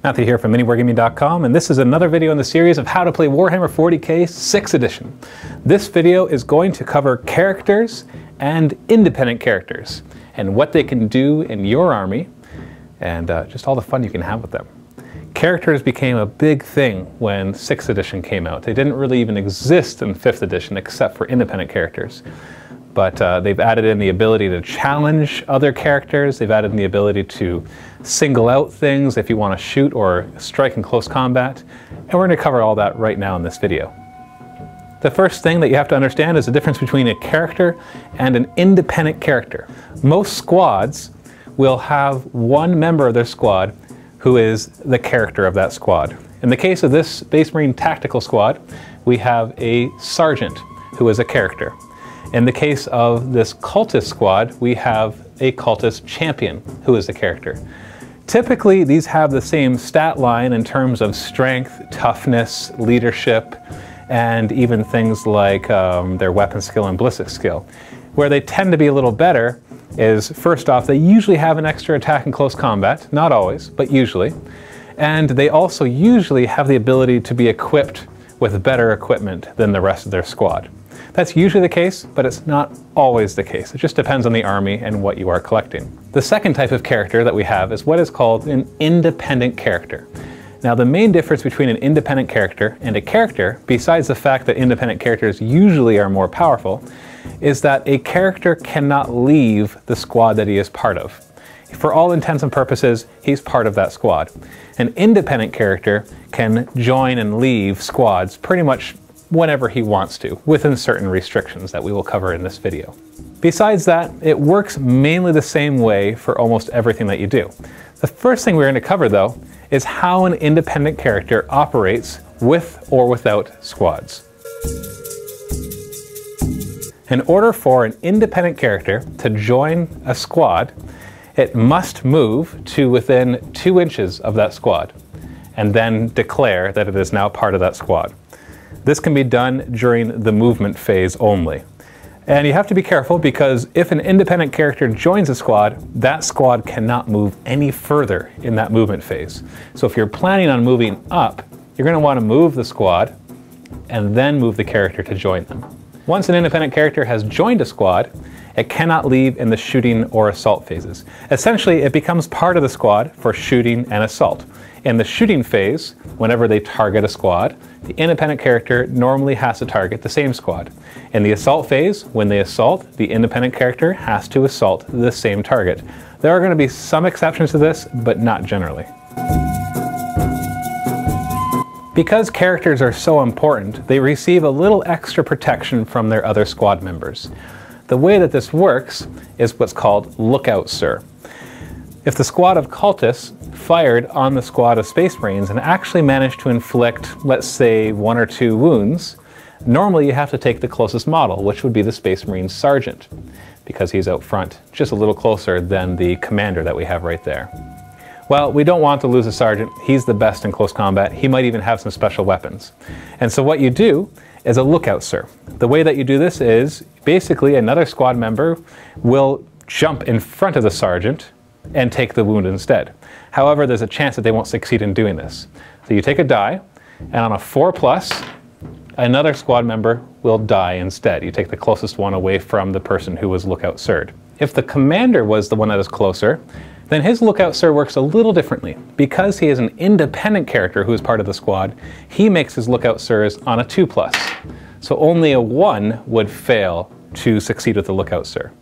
Matthew here from MiniWargaming.com, and this is another video in the series of how to play Warhammer 40k 6th edition. This video is going to cover characters and independent characters, and what they can do in your army, and just all the fun you can have with them. Characters became a big thing when 6th edition came out. They didn't really even exist in 5th edition except for independent characters. But they've added in the ability to challenge other characters. They've added in the ability to single out things if you want to shoot or strike in close combat. And we're going to cover all that right now in this video. The first thing that you have to understand is the difference between a character and an independent character. Most squads will have one member of their squad who is the character of that squad. In the case of this Space Marine Tactical Squad, we have a sergeant who is a character. In the case of this cultist squad, we have a cultist champion who is the character. Typically, these have the same stat line in terms of strength, toughness, leadership, and even things like their weapon skill and ballistic skill. Where they tend to be a little better is, first off, they usually have an extra attack in close combat, not always, but usually. And they also usually have the ability to be equipped with better equipment than the rest of their squad. That's usually the case, but it's not always the case. It just depends on the army and what you are collecting. The second type of character that we have is what is called an independent character. Now, the main difference between an independent character and a character, besides the fact that independent characters usually are more powerful, is that a character cannot leave the squad that he is part of. For all intents and purposes, he's part of that squad. An independent character can join and leave squads pretty much whenever he wants to, within certain restrictions that we will cover in this video. Besides that, it works mainly the same way for almost everything that you do. The first thing we're going to cover, though, is how an independent character operates with or without squads. In order for an independent character to join a squad, it must move to within 2 inches of that squad, and then declare that it is now part of that squad. This can be done during the movement phase only. And you have to be careful, because if an independent character joins a squad, that squad cannot move any further in that movement phase. So if you're planning on moving up, you're going to want to move the squad and then move the character to join them. Once an independent character has joined a squad, it cannot leave in the shooting or assault phases. Essentially, it becomes part of the squad for shooting and assault. In the shooting phase, whenever they target a squad, the independent character normally has to target the same squad. In the assault phase, when they assault, the independent character has to assault the same target. There are going to be some exceptions to this, but not generally. Because characters are so important, they receive a little extra protection from their other squad members. The way that this works is what's called Lookout Sir. If the squad of cultists fired on the squad of Space Marines and actually managed to inflict, let's say, 1 or 2 wounds, normally you have to take the closest model, which would be the Space Marine Sergeant, because he's out front, just a little closer than the commander that we have right there. Well, we don't want to lose a sergeant. He's the best in close combat. He might even have some special weapons. And so what you do is a Lookout Sir. The way that you do this is basically another squad member will jump in front of the sergeant and take the wound instead. However, there's a chance that they won't succeed in doing this. So you take a die, and on a 4+, another squad member will die instead. You take the closest one away from the person who was Lookout Sir'd. If the commander was the one that is closer, then his Lookout Sir works a little differently. Because he is an independent character who is part of the squad, he makes his Lookout Sirs on a 2+. So only a 1 would fail to succeed with the Lookout Sir.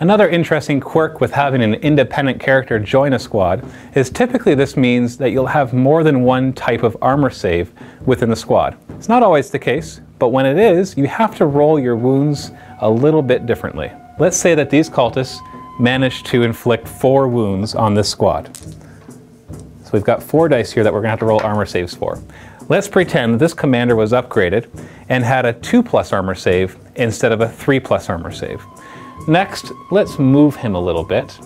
Another interesting quirk with having an independent character join a squad is typically this means that you'll have more than one type of armor save within the squad. It's not always the case, but when it is, you have to roll your wounds a little bit differently. Let's say that these cultists managed to inflict 4 wounds on this squad. So we've got 4 dice here that we're going to have to roll armor saves for. Let's pretend this commander was upgraded and had a 2+ armor save instead of a 3+ armor save. Next, let's move him a little bit.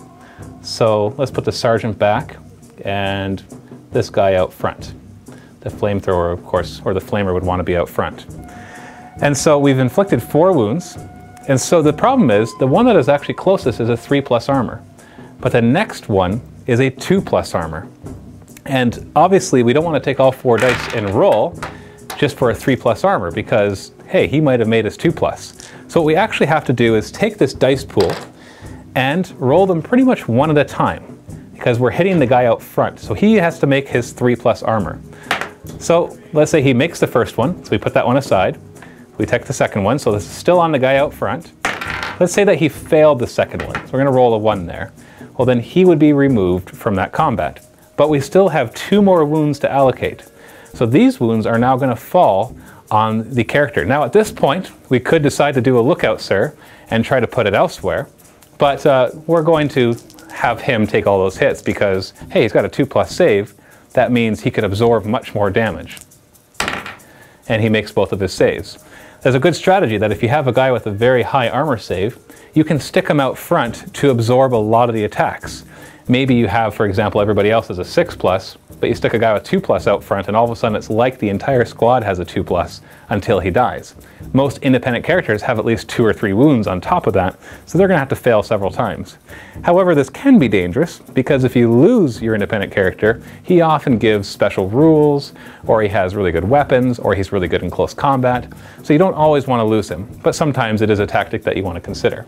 So let's put the sergeant back and this guy out front. The flamethrower, of course, or the flamer would want to be out front. And so we've inflicted 4 wounds. And so the problem is, the one that is actually closest is a 3+ armor. But the next one is a 2+ armor. And obviously we don't want to take all 4 dice and roll just for a 3+ armor because, hey, he might have made us 2+. So what we actually have to do is take this dice pool and roll them pretty much one at a time because we're hitting the guy out front. So he has to make his 3+ armor. So let's say he makes the first one, so we put that one aside. We take the second one, so this is still on the guy out front. Let's say that he failed the second one, so we're going to roll a 1 there. Well, then he would be removed from that combat. But we still have 2 more wounds to allocate. So these wounds are now going to fall on the character. Now at this point, we could decide to do a lookout, sir, and try to put it elsewhere. But we're going to have him take all those hits because, hey, he's got a 2+ save. That means he can absorb much more damage. And he makes both of his saves. There's a good strategy that if you have a guy with a very high armor save, you can stick him out front to absorb a lot of the attacks. Maybe you have, for example, everybody else is a 6+, but you stick a guy with 2+ out front and all of a sudden it's like the entire squad has a 2+ until he dies. Most independent characters have at least 2 or 3 wounds on top of that, so they're going to have to fail several times. However, this can be dangerous because if you lose your independent character, he often gives special rules, or he has really good weapons, or he's really good in close combat, so you don't always want to lose him, but sometimes it is a tactic that you want to consider.